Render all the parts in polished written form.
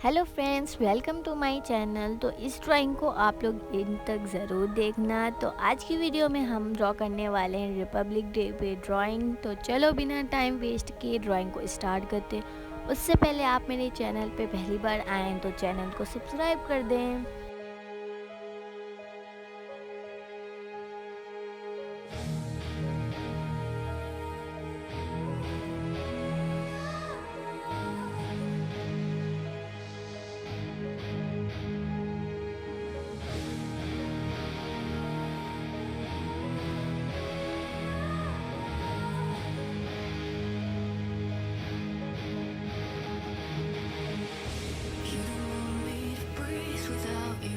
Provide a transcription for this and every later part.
Hello friends, welcome to my channel. तो इस drawing को आप लोग इन तक ज़रूर देखना। तो आज की वीडियो में हम ड्रॉ करने वाले हैं रिपब्लिक डे पे ड्राइंग। तो चलो बिना टाइम वेस्ट किए ड्राइंग को स्टार्ट करते हैं। उससे पहले आप मेरे चैनल पे पहली बार आएँ तो चैनल को सब्सक्राइब कर दें। You don't want me to breathe without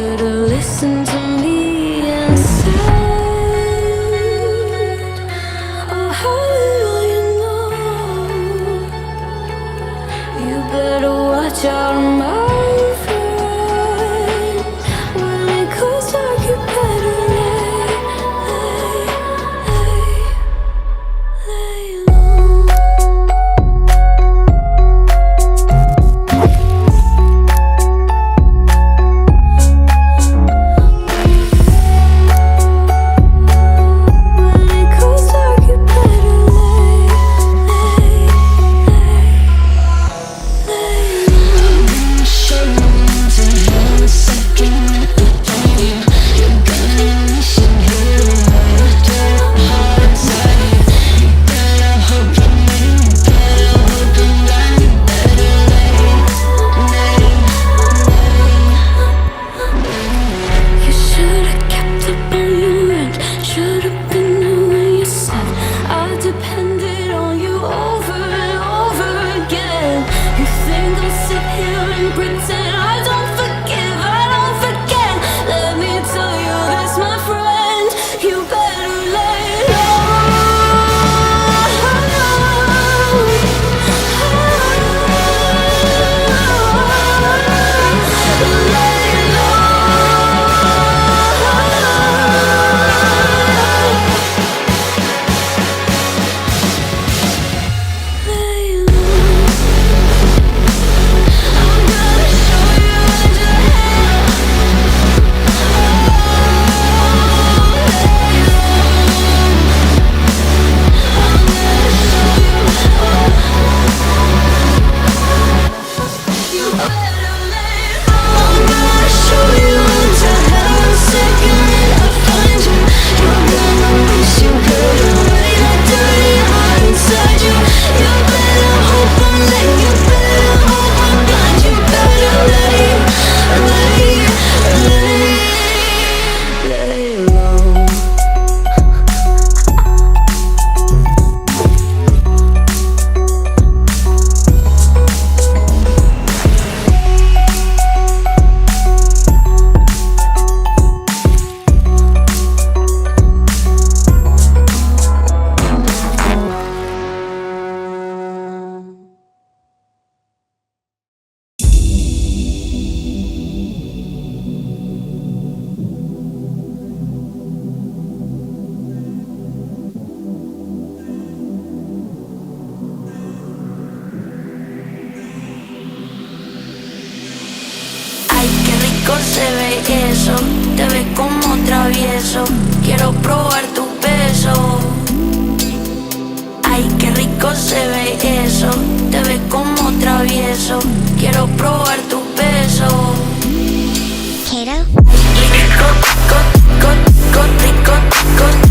should've listened to me and said, oh, how little you know. You better watch out, my friend. When it goes dark, you better lay low. Se ve eso, te ves como travieso. Quiero probar tu beso. Ay, qué rico se ve eso, te ves como travieso. Quiero probar tu beso. Kato? Rico,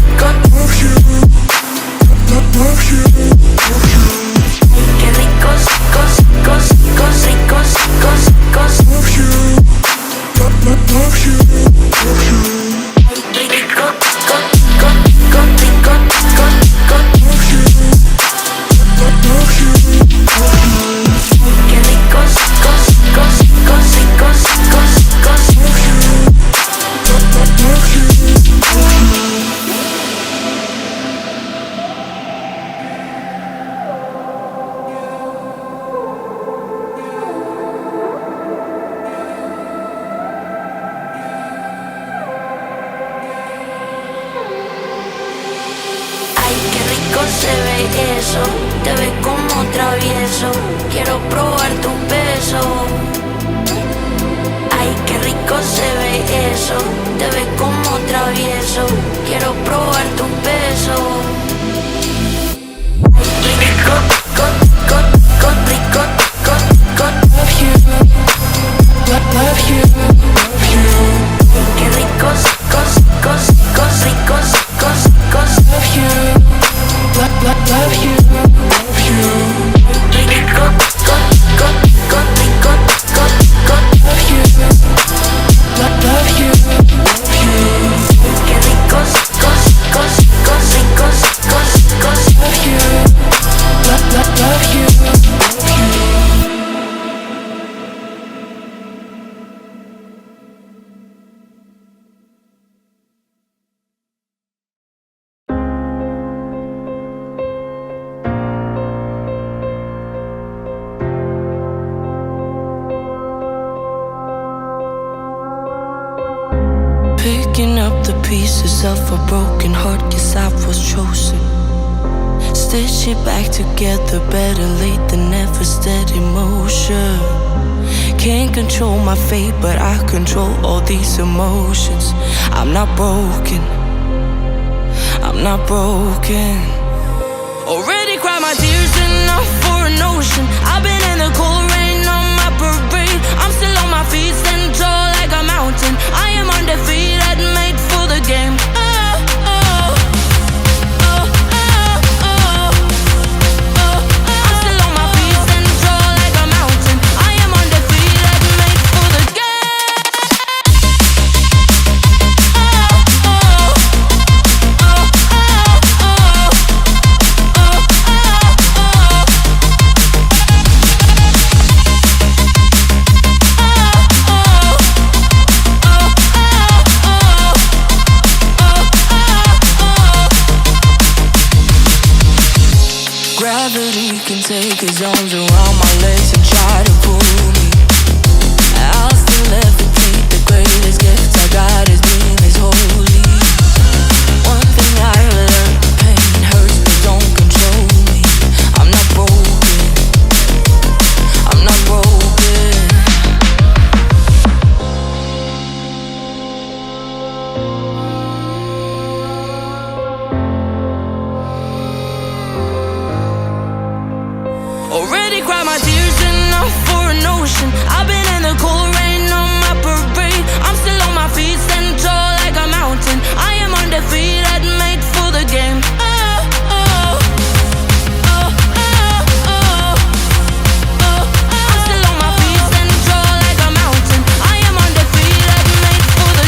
rico, qué ricos, ricos, ricos, se ve eso, te ves como travieso. Quiero probar tu beso. Ay, qué rico se ve eso, te ves como travieso. Quiero probar tu beso. Rico, rico, love you, love you, love you. Qué ricos, ricos, ricos, love you. Love you, love you. Rico, rico, love you. picking up the pieces of a broken heart, guess I was chosen. Stitch it back together, better late than never, steady motion. Can't control my fate, but I control all these emotions. I'm not broken, I'm not broken. Already cried my tears enough for an ocean. I've been in the cold rain on my parade. I'm still on my feet, stand tall like a mountain. I am undefeated, made for the game. Gravity can take his arms around my legs and try to pull me. I'll still levitate. The greatest gift I got is being is holy. One thing I've learned, pain hurts but don't control me. I'm not broken, I'm not broken. Already cried my tears enough for an ocean. I've been in the cold rain on my parade. I'm still on my feet, stand tall like a mountain. I am undefeated, made for the game. I'm still on my feet, stand tall like a mountain. I am undefeated, made for the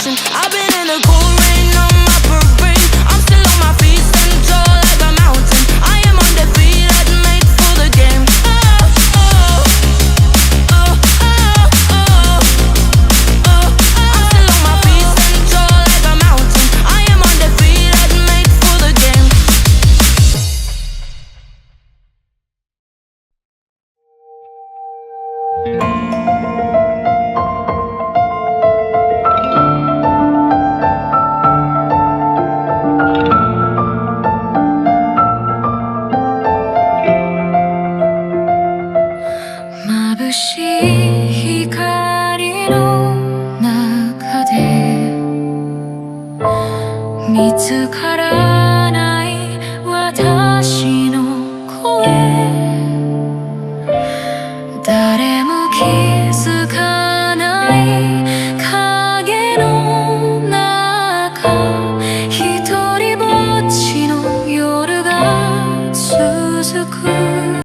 I've been in the cold rain on my parade. I'm still on my feet, stand tall like a mountain. I am undefeated, made for the game. I'm still on my feet, stand tall like a mountain. I am undefeated, made for the game.眩しい光の中で見つからない私の声、誰も気づかない影の中、一人ぼっちの夜が続く。